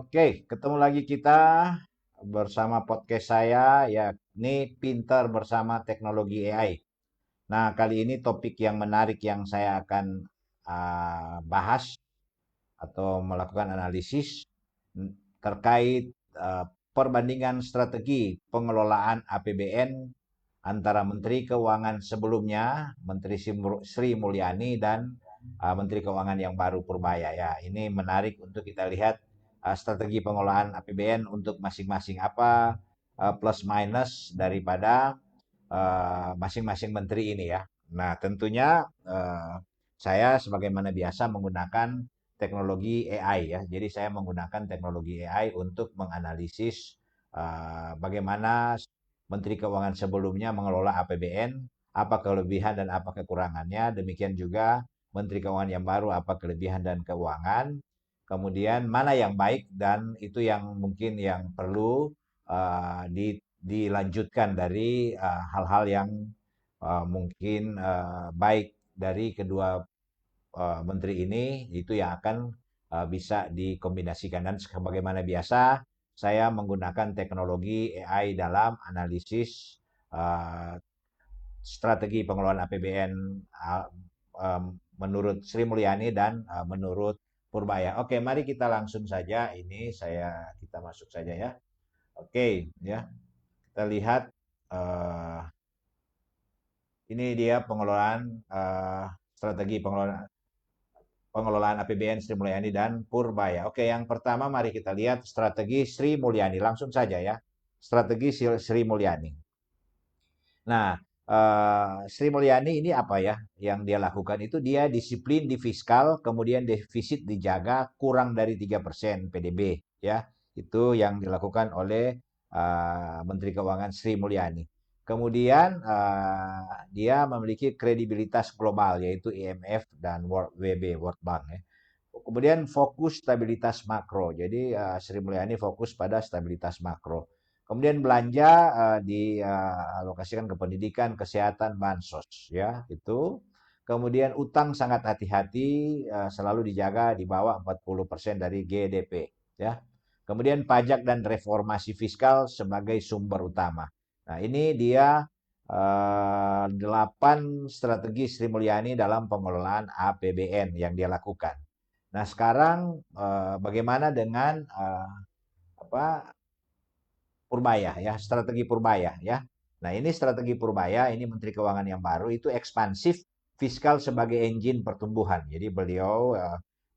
Oke, ketemu lagi kita bersama podcast saya, yakni Pintar Bersama Teknologi AI. Nah, kali ini topik yang menarik yang saya akan bahas atau melakukan analisis terkait perbandingan strategi pengelolaan APBN antara Menteri Keuangan sebelumnya, Menteri Sri Mulyani dan Menteri Keuangan yang baru Purbaya ya. Ini menarik untuk kita lihat strategi pengelolaan APBN untuk masing-masing apa plus minus daripada masing-masing menteri ini ya. Nah, tentunya saya sebagaimana biasa menggunakan teknologi AI ya. Jadi saya menggunakan teknologi AI untuk menganalisis bagaimana Menteri Keuangan sebelumnya mengelola APBN, apa kelebihan dan apa kekurangannya. Demikian juga Menteri Keuangan yang baru apa kelebihan dan keuangan. Kemudian mana yang baik dan itu yang mungkin yang perlu dilanjutkan dari hal-hal yang mungkin baik dari kedua menteri ini itu yang akan bisa dikombinasikan dan sebagaimana biasa saya menggunakan teknologi AI dalam analisis uh, strategi pengelolaan APBN menurut Sri Mulyani dan menurut Purbaya. Oke, mari kita langsung saja ini kita masuk saja ya. Oke, ya. Kita lihat uh, ini dia pengelolaan strategi pengelolaan APBN Sri Mulyani dan Purbaya. Oke, yang pertama mari kita lihat strategi Sri Mulyani. Langsung saja ya. Strategi Sri Mulyani. Nah, Sri Mulyani ini apa ya yang dia lakukan itu dia disiplin di fiskal, kemudian defisit dijaga kurang dari 3% PDB ya. Itu yang dilakukan oleh Menteri Keuangan Sri Mulyani. Kemudian dia memiliki kredibilitas global yaitu IMF dan World Bank ya. Kemudian fokus stabilitas makro. Jadi Sri Mulyani fokus pada stabilitas makro. Kemudian belanja dialokasikan ke pendidikan, kesehatan, bansos, ya itu. Kemudian utang sangat hati-hati, selalu dijaga di bawah 40% dari GDP, ya. Kemudian pajak dan reformasi fiskal sebagai sumber utama. Nah, ini dia 8 strategi Sri Mulyani dalam pengelolaan APBN yang dia lakukan. Nah, sekarang bagaimana dengan apa Purbaya ya, strategi Purbaya ya. Nah, ini strategi Purbaya, ini Menteri Keuangan yang baru itu ekspansif fiskal sebagai engine pertumbuhan. Jadi beliau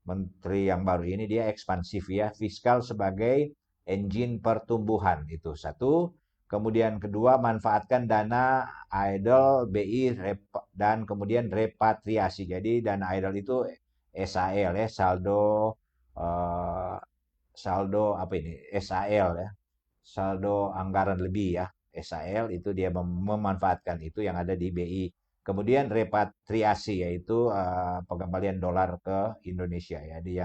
Menteri yang baru ini dia ekspansif ya, fiskal sebagai engine pertumbuhan itu satu. Kemudian kedua, manfaatkan dana idle BI dan kemudian repatriasi. Jadi dana idle itu SAL ya, eh, saldo apa ini? SAL ya, saldo anggaran lebih ya. SAL itu dia memanfaatkan itu yang ada di BI. Kemudian repatriasi yaitu pengembalian dolar ke Indonesia ya. Jadi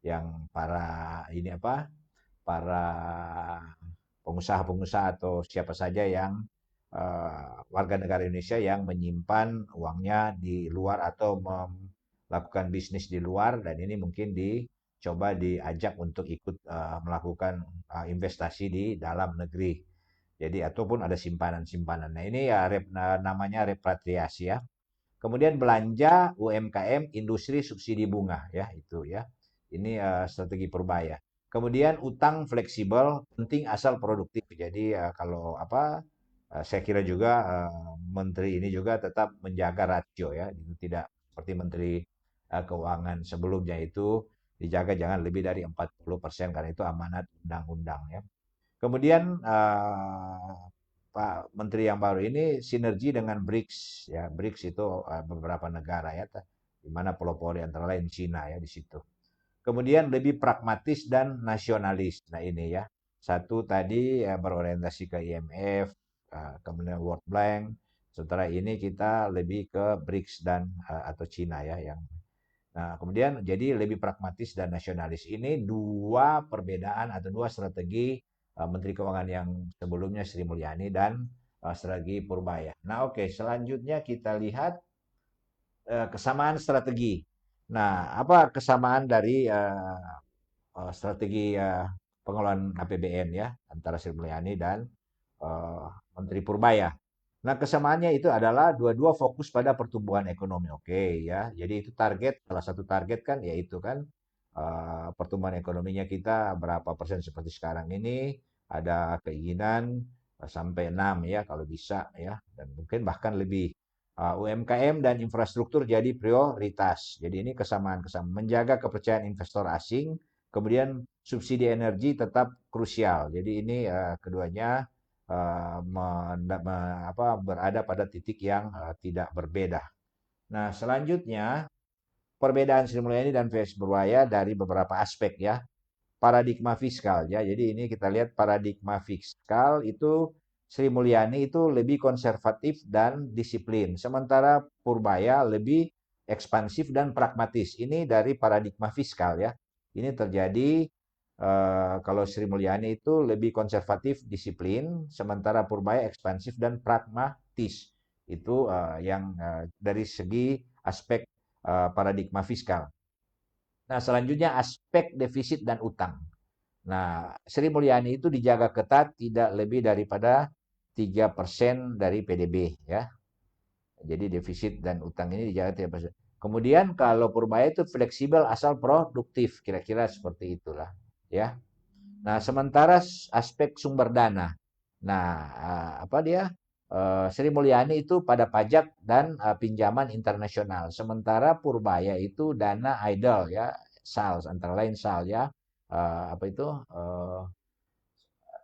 yang para ini apa? Para pengusaha-pengusaha atau siapa saja yang warga negara Indonesia yang menyimpan uangnya di luar atau melakukan bisnis di luar dan ini mungkin coba diajak untuk ikut melakukan investasi di dalam negeri. Jadi ataupun ada simpanan-simpanan. Nah, ini ya namanya repatriasi ya. Kemudian belanja UMKM industri subsidi bunga ya itu ya. Ini strategi Purbaya. Kemudian utang fleksibel penting asal produktif. Jadi kalau apa saya kira juga menteri ini juga tetap menjaga rasio ya, tidak seperti menteri keuangan sebelumnya itu dijaga jangan lebih dari 40% karena itu amanat undang-undang ya. Kemudian Pak Menteri yang baru ini sinergi dengan BRICS ya. BRICS itu beberapa negara ya, di mana pelopor antara lain Cina ya di situ. Kemudian lebih pragmatis dan nasionalis. Nah ini ya, satu tadi berorientasi ke IMF, kemudian World Bank. Setelah ini kita lebih ke BRICS dan atau Cina ya yang. Nah, kemudian jadi lebih pragmatis dan nasionalis. Ini dua perbedaan atau dua strategi Menteri Keuangan yang sebelumnya Sri Mulyani dan strategi Purbaya. Nah, oke, selanjutnya kita lihat kesamaan strategi. Nah, apa kesamaan dari strategi pengelolaan APBN ya antara Sri Mulyani dan eh, Menteri Purbaya. Nah, kesamaannya itu adalah dua-dua fokus pada pertumbuhan ekonomi. Oke ya. Jadi itu target, salah satu target kan yaitu kan pertumbuhan ekonominya kita berapa persen seperti sekarang ini, ada keinginan sampai 6 ya kalau bisa ya, dan mungkin bahkan lebih. UMKM dan infrastruktur jadi prioritas. Jadi ini kesamaan-kesamaan menjaga kepercayaan investor asing, kemudian subsidi energi tetap krusial. Jadi ini keduanya berada pada titik yang tidak berbeda. Nah, selanjutnya perbedaan Sri Mulyani dan VS Berwaya dari beberapa aspek ya. Paradigma fiskal ya. Jadi ini kita lihat paradigma fiskal itu Sri Mulyani itu lebih konservatif dan disiplin. Sementara Purbaya lebih ekspansif dan pragmatis. Ini dari paradigma fiskal ya. Ini terjadi kalau Sri Mulyani itu lebih konservatif, disiplin, sementara Purbaya ekspansif dan pragmatis. Itu yang dari segi aspek paradigma fiskal. Nah, selanjutnya aspek defisit dan utang. Nah, Sri Mulyani itu dijaga ketat tidak lebih daripada 3% dari PDB ya. Jadi defisit dan utang ini dijaga 3%. Kemudian kalau Purbaya itu fleksibel asal produktif, kira-kira seperti itulah ya. Nah, sementara aspek sumber dana. Nah, apa dia? Sri Mulyani itu pada pajak dan pinjaman internasional. Sementara Purbaya itu dana idle ya, SAL antara lain SAL ya. Apa itu?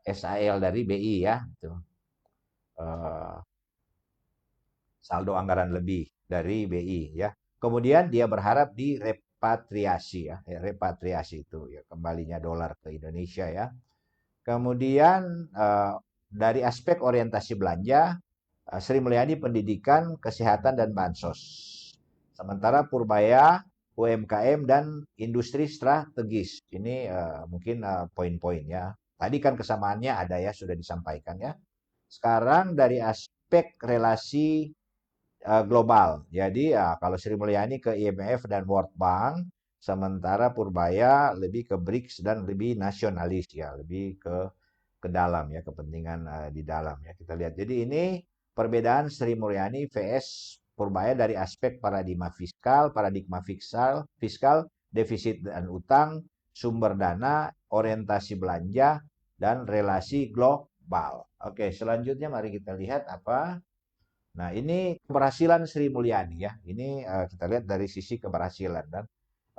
SAL dari BI ya, itu. Eh, Saldo anggaran lebih dari BI ya. Kemudian dia berharap di repatriasi ya, repatriasi itu ya kembalinya dolar ke Indonesia ya. Kemudian dari aspek orientasi belanja, Sri Mulyani pendidikan, kesehatan dan bansos. Sementara Purbaya UMKM dan industri strategis. Ini mungkin poin-poin ya. Tadi kan kesamaannya ada ya sudah disampaikan ya. Sekarang dari aspek relasi global. Jadi kalau Sri Mulyani ke IMF dan World Bank, sementara Purbaya lebih ke BRICS dan lebih nasionalis ya, lebih ke dalam ya, kepentingan di dalam ya. Kita lihat. Jadi ini perbedaan Sri Mulyani vs Purbaya dari aspek paradigma fiskal, defisit dan utang, sumber dana, orientasi belanja, dan relasi global. Oke, selanjutnya mari kita lihat apa. Nah, ini keberhasilan Sri Mulyani ya. Ini kita lihat dari sisi keberhasilan dan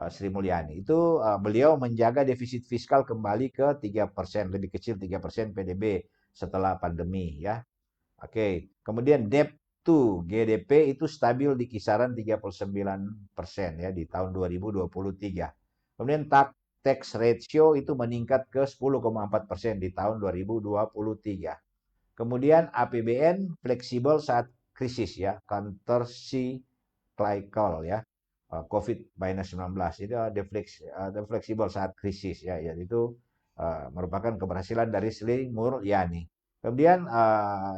Sri Mulyani. Itu beliau menjaga defisit fiskal kembali ke 3%, lebih kecil 3% PDB setelah pandemi ya. Oke, kemudian debt to GDP itu stabil di kisaran 39% ya di tahun 2023. Kemudian tax ratio itu meningkat ke 10,4% di tahun 2023. Kemudian APBN fleksibel saat krisis ya, counter cyclical ya. COVID-19 itu fleksibel saat krisis ya, itu merupakan keberhasilan dari Sri Mulyani. Kemudian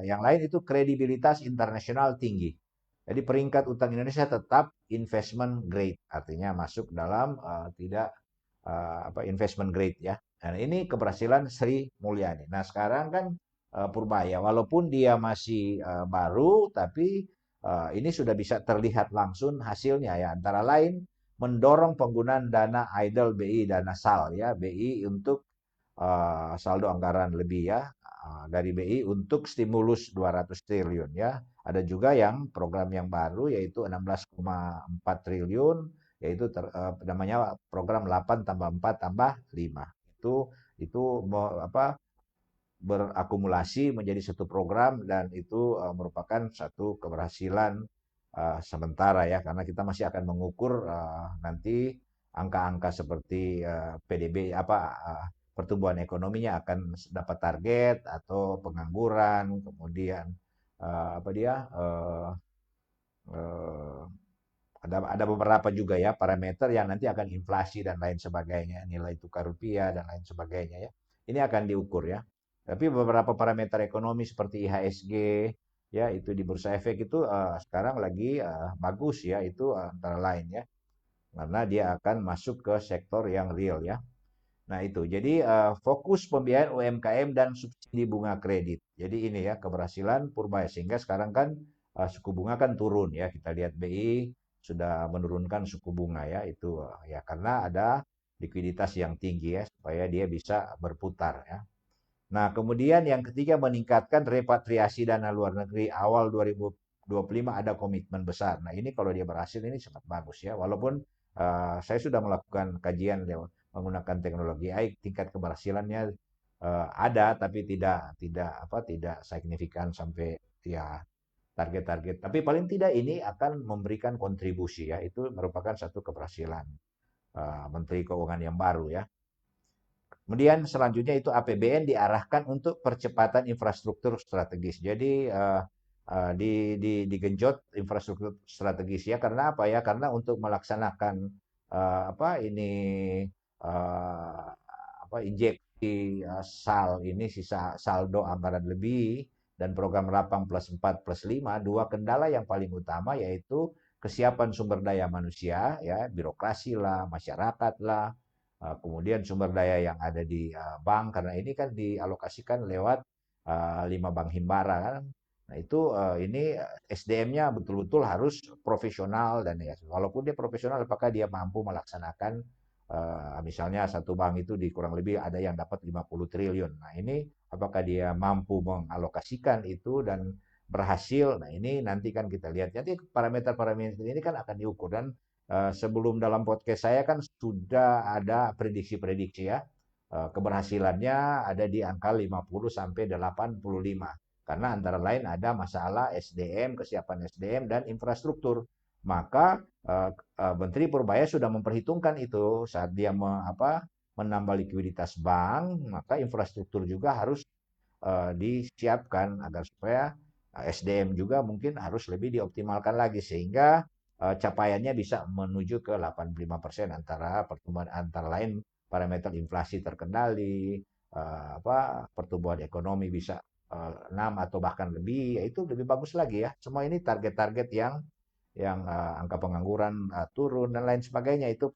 yang lain itu kredibilitas internasional tinggi. Jadi peringkat utang Indonesia tetap investment grade, artinya masuk dalam tidak investment grade ya. Nah, ini keberhasilan Sri Mulyani. Nah, sekarang kan Purbaya, walaupun dia masih baru, tapi ini sudah bisa terlihat langsung hasilnya ya. Antara lain mendorong penggunaan dana idle BI, dana SAL ya, BI untuk saldo anggaran lebih ya dari BI untuk stimulus 200 triliun ya. Ada juga yang program yang baru yaitu 16,4 triliun yaitu namanya program 8 tambah 4 tambah 5. Itu apa berakumulasi menjadi satu program dan itu merupakan satu keberhasilan sementara ya karena kita masih akan mengukur nanti angka-angka seperti PDB pertumbuhan ekonominya akan dapat target atau pengangguran kemudian apa dia eh, ada beberapa juga ya parameter yang nanti akan inflasi dan lain sebagainya, nilai tukar rupiah dan lain sebagainya ya. Ini akan diukur ya. Tapi beberapa parameter ekonomi seperti IHSG ya itu di bursa efek itu sekarang lagi bagus ya itu antara lain ya. Karena dia akan masuk ke sektor yang real ya. Nah itu, jadi fokus pembiayaan UMKM dan subsidi bunga kredit. Jadi ini ya keberhasilan Purbaya sehingga sekarang kan suku bunga kan turun ya. Kita lihat BI sudah menurunkan suku bunga ya itu ya karena ada likuiditas yang tinggi ya supaya dia bisa berputar ya. Nah, kemudian yang ketiga meningkatkan repatriasi dana luar negeri awal 2025 ada komitmen besar. Nah, ini kalau dia berhasil ini sangat bagus ya. Walaupun saya sudah melakukan kajian lewat menggunakan teknologi AI, tingkat keberhasilannya ada tapi tidak signifikan sampai ya target-target. Tapi paling tidak ini akan memberikan kontribusi ya. Itu merupakan satu keberhasilan Menteri Keuangan yang baru ya. Kemudian selanjutnya itu APBN diarahkan untuk percepatan infrastruktur strategis. Jadi digenjot infrastruktur strategis ya karena apa ya? Karena untuk melaksanakan apa ini uh, apa injeksi ini sisa saldo anggaran lebih dan program Lapang plus 4 plus 5 dua kendala yang paling utama yaitu kesiapan sumber daya manusia ya birokrasi lah masyarakat lah. Kemudian sumber daya yang ada di bank karena ini kan dialokasikan lewat 5 bank himbara kan. Nah itu ini SDM-nya betul-betul harus profesional dan ya walaupun dia profesional apakah dia mampu melaksanakan misalnya satu bank itu di kurang lebih ada yang dapat 50 triliun. Nah ini apakah dia mampu mengalokasikan itu dan berhasil. Nah ini nanti kan kita lihat. Nanti parameter-parameter ini kan akan diukur dan sebelum dalam podcast saya kan sudah ada prediksi-prediksi ya. Keberhasilannya ada di angka 50 sampai 85. Karena antara lain ada masalah SDM, kesiapan SDM dan infrastruktur. Maka Menteri Purbaya sudah memperhitungkan itu saat dia menambah likuiditas bank, maka infrastruktur juga harus disiapkan agar supaya SDM juga mungkin harus lebih dioptimalkan lagi sehingga capaiannya bisa menuju ke 85% antara pertumbuhan antara lain parameter inflasi terkendali, pertumbuhan ekonomi bisa 6 atau bahkan lebih, ya itu lebih bagus lagi ya. Semua ini target-target yang angka pengangguran turun dan lain sebagainya itu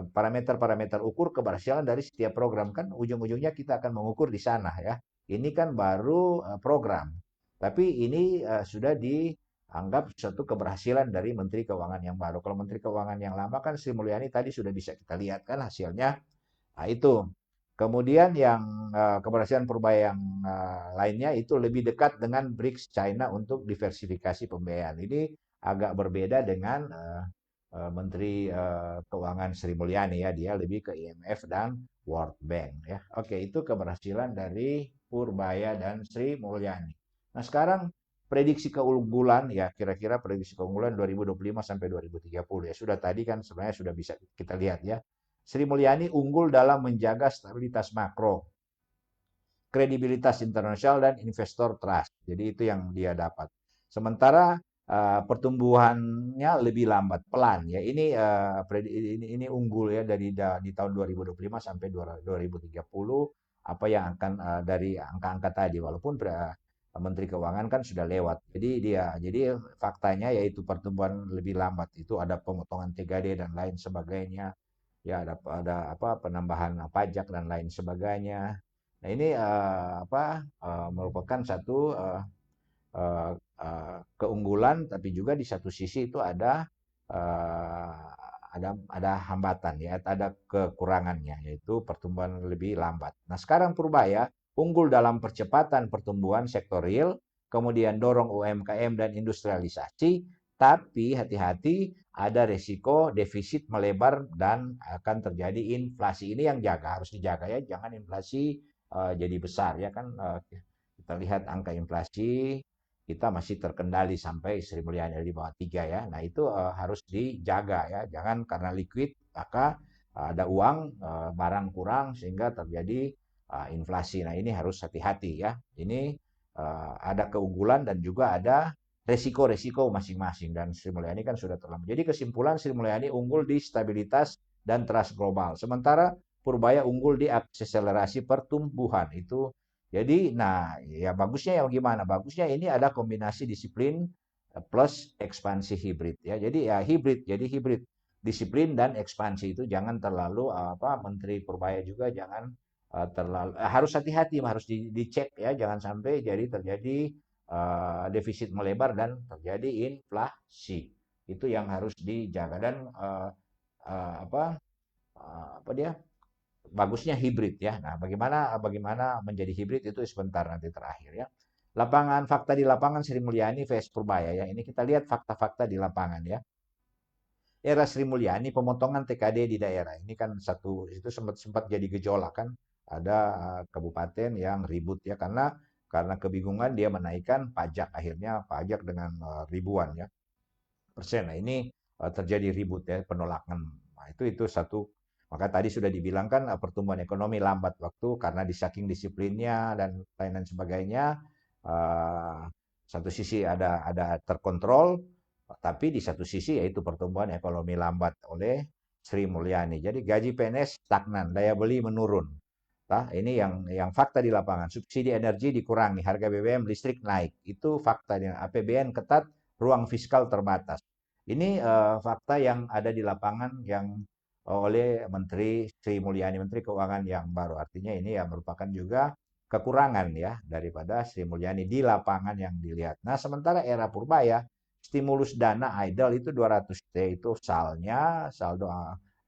parameter-parameter ukur keberhasilan dari setiap program kan ujung-ujungnya kita akan mengukur di sana ya. Ini kan baru program, tapi ini sudah dianggap suatu keberhasilan dari Menteri Keuangan yang baru. Kalau Menteri Keuangan yang lama kan Sri Mulyani tadi sudah bisa kita lihat kan hasilnya. Nah itu. Kemudian yang keberhasilan Purbaya yang lainnya itu lebih dekat dengan BRICS China untuk diversifikasi pembiayaan. Ini agak berbeda dengan Menteri Keuangan Sri Mulyani ya, dia lebih ke IMF dan World Bank ya. Oke, itu keberhasilan dari Purbaya dan Sri Mulyani. Nah, sekarang prediksi keunggulan ya, kira-kira prediksi keunggulan 2025 sampai 2030 ya. Sudah tadi kan sebenarnya sudah bisa kita lihat ya. Sri Mulyani unggul dalam menjaga stabilitas makro, kredibilitas internasional dan investor trust. Jadi itu yang dia dapat. Sementara pertumbuhannya lebih lambat, pelan ya. Ini unggul ya dari di tahun 2025 sampai 2030 apa yang akan dari angka-angka tadi walaupun Menteri Keuangan kan sudah lewat. Jadi faktanya yaitu pertumbuhan lebih lambat itu ada pemotongan 3D dan lain sebagainya. Ya ada apa penambahan pajak dan lain sebagainya. Nah, ini merupakan satu keunggulan, tapi juga di satu sisi itu ada hambatan ya, ada kekurangannya yaitu pertumbuhan lebih lambat. Nah, sekarang Purbaya unggul dalam percepatan pertumbuhan sektor real, kemudian dorong UMKM dan industrialisasi, tapi hati-hati ada resiko defisit melebar dan akan terjadi inflasi. Ini yang harus dijaga ya, jangan inflasi jadi besar ya kan kita lihat angka inflasi kita masih terkendali sampai Sri Mulyani di bawah 3 ya. Nah, itu harus dijaga ya. Jangan karena liquid maka ada uang barang kurang sehingga terjadi inflasi. Nah, ini harus hati-hati ya. Ini ada keunggulan dan juga ada resiko-resiko masing-masing dan Sri Mulyani kan sudah terlambat. Jadi kesimpulan Sri Mulyani unggul di stabilitas dan trust global. Sementara Purbaya unggul di akselerasi pertumbuhan. Itu jadi, nah, ya bagusnya yang gimana? Bagusnya ini ada kombinasi disiplin plus ekspansi hibrid ya. Jadi ya hibrid. Jadi hibrid disiplin dan ekspansi itu jangan terlalu Menteri Purbaya juga jangan terlalu harus hati-hati, harus dicek ya, jangan sampai jadi terjadi defisit melebar dan terjadi inflasi. Itu yang harus dijaga dan apa apa dia bagusnya hibrid ya. Nah, bagaimana bagaimana menjadi hibrid itu sebentar nanti terakhir ya. Lapangan fakta di lapangan Sri Mulyani vs Purbaya ya. Ini kita lihat fakta-fakta di lapangan ya. Era Sri Mulyani pemotongan TKD di daerah ini kan satu itu sempat sempat jadi gejolak kan. Ada kabupaten yang ribut ya karena kebingungan dia menaikkan pajak akhirnya pajak dengan ribuan ya persen. Nah, ini terjadi ribut ya, penolakan. Nah, itu satu. Maka tadi sudah dibilang kan pertumbuhan ekonomi lambat waktu karena di saking disiplinnya dan lain-lain sebagainya. eh, Satu sisi ada terkontrol, tapi di satu sisi yaitu pertumbuhan ekonomi lambat oleh Sri Mulyani. Jadi gaji PNS stagnan, daya beli menurun. Nah, ini yang fakta di lapangan. Subsidi energi dikurangi, harga BBM listrik naik. Itu fakta. APBN ketat, ruang fiskal terbatas. Ini fakta yang ada di lapangan yang oleh Menteri Sri Mulyani, Menteri Keuangan yang baru. Artinya ini ya merupakan juga kekurangan ya daripada Sri Mulyani di lapangan yang dilihat. Nah, sementara era Purbaya, stimulus dana idle itu 200T itu saldo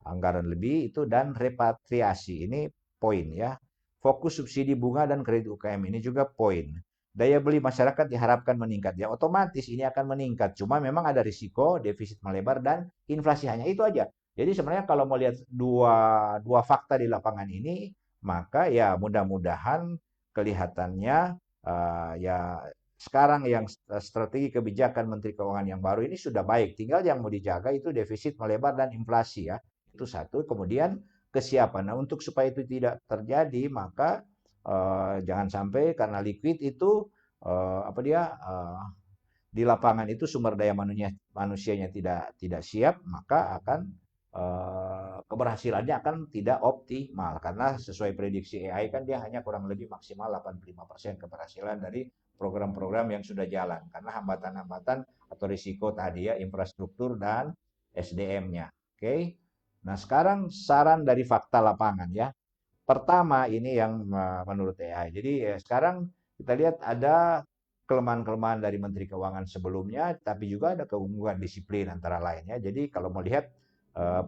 anggaran lebih itu dan repatriasi. Ini poin ya. Fokus subsidi bunga dan kredit UKM ini juga poin. Daya beli masyarakat diharapkan meningkat. Ya otomatis ini akan meningkat. Cuma memang ada risiko defisit melebar dan inflasi hanya itu aja. Jadi sebenarnya kalau mau lihat dua fakta di lapangan ini, maka ya mudah-mudahan kelihatannya ya sekarang yang strategi kebijakan Menteri Keuangan yang baru ini sudah baik. Tinggal yang mau dijaga itu defisit melebar dan inflasi ya. Itu satu. Kemudian kesiapan. Nah, untuk supaya itu tidak terjadi, maka jangan sampai karena liquid itu apa dia di lapangan itu sumber daya manusianya tidak siap, maka akan keberhasilannya akan tidak optimal karena sesuai prediksi AI kan dia hanya kurang lebih maksimal 85% keberhasilan dari program-program yang sudah jalan karena hambatan-hambatan atau risiko tadi ya infrastruktur dan SDM-nya. Oke. Nah, sekarang saran dari fakta lapangan ya. Pertama ini yang menurut AI. Jadi sekarang kita lihat ada kelemahan-kelemahan dari Menteri Keuangan sebelumnya, tapi juga ada keunggulan disiplin antara lainnya. Jadi kalau mau lihat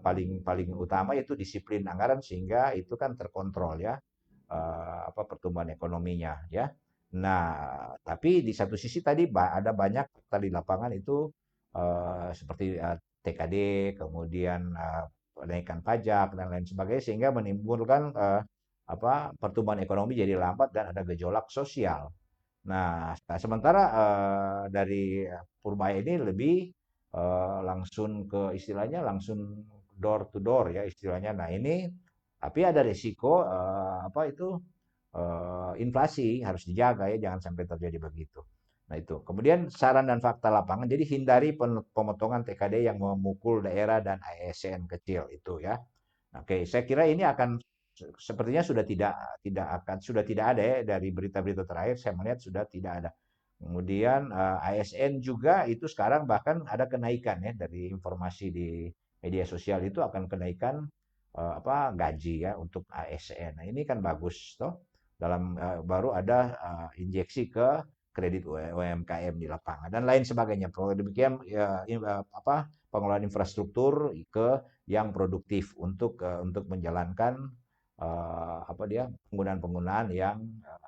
paling paling utama itu disiplin anggaran sehingga itu kan terkontrol ya pertumbuhan ekonominya ya. Nah, tapi di satu sisi tadi ada banyak fakta di lapangan itu seperti TKD, kemudian kenaikan pajak dan lain sebagainya sehingga menimbulkan pertumbuhan ekonomi jadi lambat dan ada gejolak sosial. Nah, sementara dari Purbaya ini lebih langsung ke istilahnya langsung door to door ya istilahnya. Nah, ini tapi ada risiko inflasi harus dijaga ya jangan sampai terjadi begitu. Nah, itu. Kemudian saran dan fakta lapangan. Jadi hindari pemotongan TKD yang memukul daerah dan ASN kecil itu ya. Oke, saya kira ini akan sepertinya sudah tidak ada ya dari berita-berita terakhir saya melihat sudah tidak ada. Kemudian ASN juga itu sekarang bahkan ada kenaikan ya dari informasi di media sosial itu akan kenaikan gaji ya untuk ASN. Nah, ini kan bagus toh. Baru ada injeksi ke kredit UMKM di lapangan dan lain sebagainya. Demikian ya, pengelolaan infrastruktur ke yang produktif untuk menjalankan penggunaan-penggunaan yang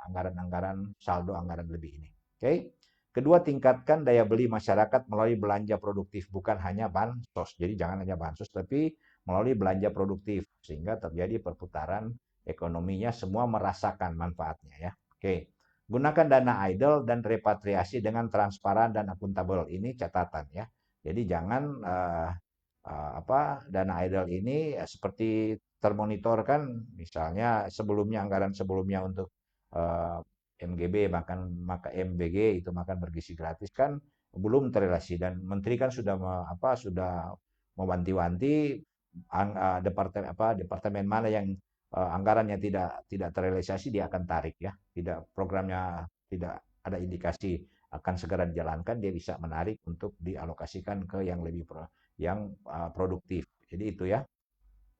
anggaran-anggaran saldo anggaran lebih ini. Oke. Kedua, tingkatkan daya beli masyarakat melalui belanja produktif bukan hanya bansos. Jadi jangan hanya bansos tapi melalui belanja produktif sehingga terjadi perputaran ekonominya semua merasakan manfaatnya ya. Oke. Gunakan dana idle dan repatriasi dengan transparan dan akuntabel. Ini catatan ya. Jadi jangan dana idle ini seperti termonitor kan misalnya sebelumnya anggaran sebelumnya untuk MGB maka MBG itu makan bergizi gratis kan belum terrelasi dan menteri kan sudah mewanti-wanti departemen mana yang anggarannya tidak terrealisasi dia akan tarik ya tidak programnya tidak ada indikasi akan segera dijalankan dia bisa menarik untuk dialokasikan ke yang lebih yang produktif. Jadi itu ya.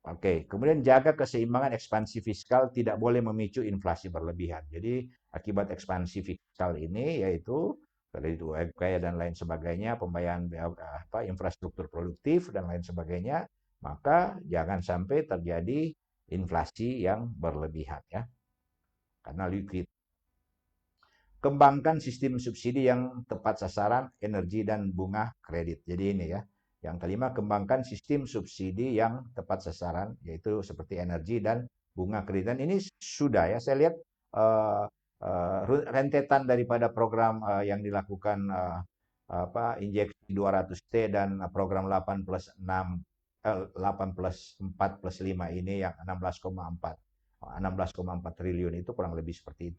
Oke, kemudian jaga keseimbangan ekspansi fiskal, tidak boleh memicu inflasi berlebihan. Jadi akibat ekspansi fiskal ini yaitu dari itu UMKM dan lain sebagainya, pembayaran infrastruktur produktif dan lain sebagainya, maka jangan sampai terjadi inflasi yang berlebihan ya, karena liquid. Kembangkan sistem subsidi yang tepat sasaran, energi dan bunga kredit. Jadi ini ya. Yang kelima, kembangkan sistem subsidi yang tepat sasaran, yaitu seperti energi dan bunga kredit. Dan ini sudah ya, saya lihat uh, rentetan daripada program yang dilakukan injeksi 200T dan program 8 plus 6, 8 plus 4 plus 5 ini yang 16,4 triliun itu kurang lebih seperti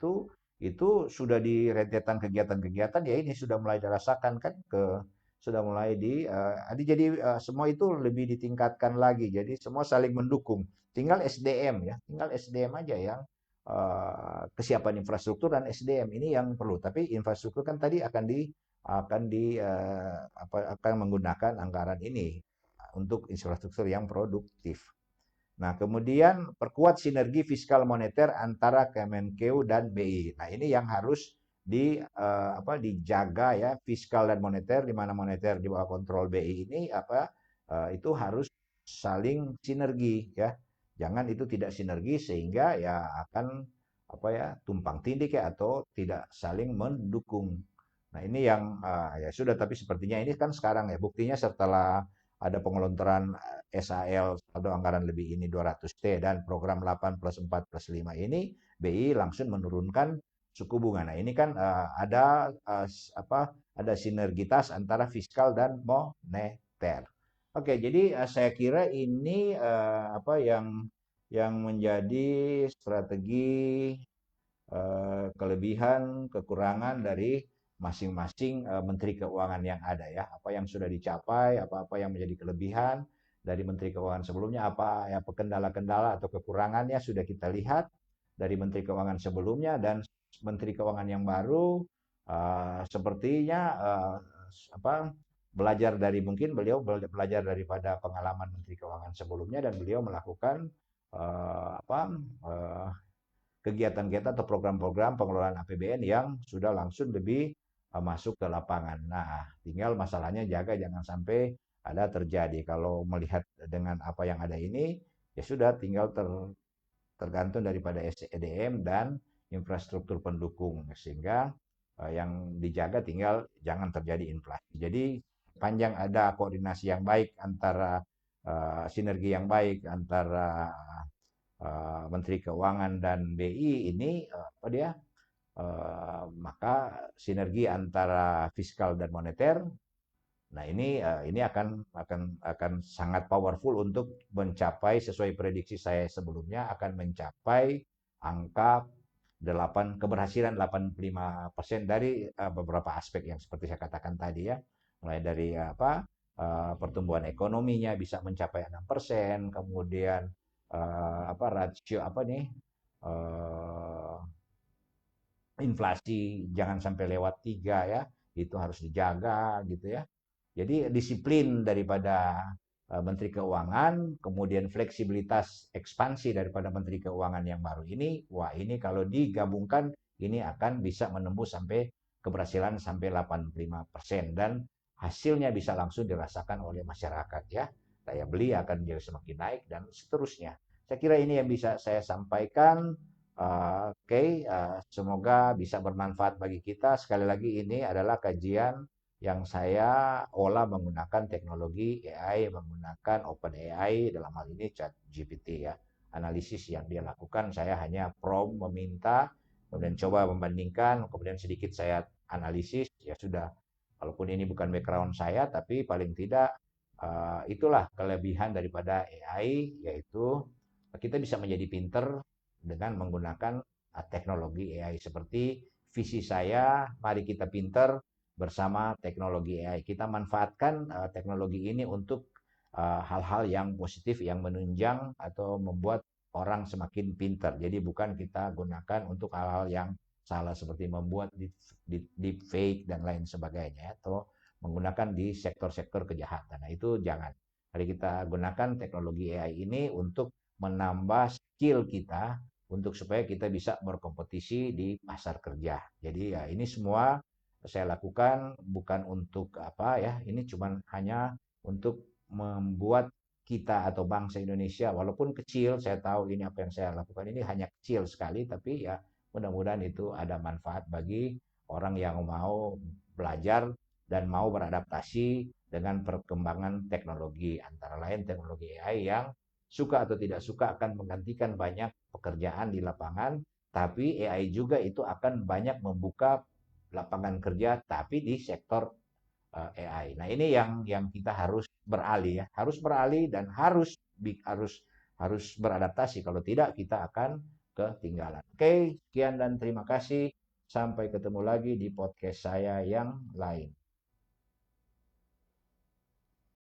itu sudah di rentetan kegiatan-kegiatan ya ini sudah mulai dirasakan kan sudah mulai jadi semua itu lebih ditingkatkan lagi, jadi semua saling mendukung, tinggal SDM ya, tinggal SDM aja yang kesiapan infrastruktur dan SDM ini yang perlu, tapi infrastruktur kan tadi akan menggunakan anggaran ini untuk infrastruktur yang produktif. Nah, kemudian perkuat sinergi fiskal moneter antara Kemenkeu dan BI. Nah, ini yang harus dijaga ya, fiskal dan moneter, di mana moneter di bawah kontrol BI ini itu harus saling sinergi ya. Jangan itu tidak sinergi sehingga ya akan tumpang tindih ya, atau tidak saling mendukung. Nah, ini yang ya sudah, tapi sepertinya ini kan sekarang ya buktinya setelah ada pengelontoran SAL atau anggaran lebih ini 200T dan program 8 plus 4 plus 5 ini BI langsung menurunkan suku bunga. Nah, ini kan ada sinergitas antara fiskal dan moneter. Oke, jadi saya kira ini yang menjadi strategi kelebihan, kekurangan dari masing-masing Menteri Keuangan yang ada ya. Apa yang sudah dicapai, apa-apa yang menjadi kelebihan dari Menteri Keuangan sebelumnya, apa ya kendala-kendala atau kekurangannya sudah kita lihat dari Menteri Keuangan sebelumnya, dan Menteri Keuangan yang baru sepertinya belajar dari, mungkin beliau belajar daripada pengalaman Menteri Keuangan sebelumnya, dan beliau melakukan kegiatan-kegiatan atau program-program pengelolaan APBN yang sudah langsung lebih masuk ke lapangan. Nah, tinggal masalahnya jaga jangan sampai ada terjadi. Kalau melihat dengan apa yang ada ini, ya sudah tinggal tergantung daripada SDM dan infrastruktur pendukung, sehingga yang dijaga tinggal jangan terjadi inflasi. Jadi panjang ada koordinasi yang baik antara sinergi yang baik antara Menteri Keuangan dan BI ini maka sinergi antara fiskal dan moneter, nah ini akan sangat powerful untuk mencapai, sesuai prediksi saya sebelumnya, akan mencapai angka keberhasilan 85% dari beberapa aspek yang seperti saya katakan tadi ya, mulai dari pertumbuhan ekonominya bisa mencapai 6%, kemudian rasio inflasi jangan sampai lewat 3 ya, itu harus dijaga gitu ya. Jadi disiplin daripada Menteri Keuangan, kemudian fleksibilitas ekspansi daripada Menteri Keuangan yang baru ini, wah ini kalau digabungkan ini akan bisa menembus sampai keberhasilan sampai 85%, dan hasilnya bisa langsung dirasakan oleh masyarakat ya. Daya beli akan jadi semakin naik dan seterusnya. Saya kira ini yang bisa saya sampaikan. Semoga bisa bermanfaat bagi kita. Sekali lagi ini adalah kajian yang saya olah menggunakan teknologi AI, menggunakan OpenAI, dalam hal ini ChatGPT ya. Analisis yang dia lakukan, saya hanya prompt, meminta, kemudian coba membandingkan, kemudian sedikit saya analisis, ya sudah. Walaupun ini bukan background saya, tapi paling tidak itulah kelebihan daripada AI, yaitu kita bisa menjadi pinter dengan menggunakan teknologi AI. Seperti visi saya, mari kita pinter bersama teknologi AI. Kita manfaatkan teknologi ini untuk hal-hal yang positif, yang menunjang atau membuat orang semakin pintar. Jadi bukan kita gunakan untuk hal-hal yang salah seperti membuat deep fake dan lain sebagainya, atau menggunakan di sektor-sektor kejahatan. Nah, itu jangan. Mari kita gunakan teknologi AI ini untuk menambah skill kita untuk supaya kita bisa berkompetisi di pasar kerja. Jadi ya ini semua saya lakukan bukan untuk apa ya, ini cuma hanya untuk membuat kita atau bangsa Indonesia walaupun kecil, saya tahu ini apa yang saya lakukan ini hanya kecil sekali, tapi ya mudah-mudahan itu ada manfaat bagi orang yang mau belajar dan mau beradaptasi dengan perkembangan teknologi, antara lain teknologi AI yang suka atau tidak suka akan menggantikan banyak pekerjaan di lapangan, tapi AI juga itu akan banyak membuka lapangan kerja tapi di sektor AI. Nah, ini yang kita harus beralih ya, harus beralih dan harus harus beradaptasi. Kalau tidak kita akan ketinggalan. Oke, sekian dan terima kasih. Sampai ketemu lagi di podcast saya yang lain.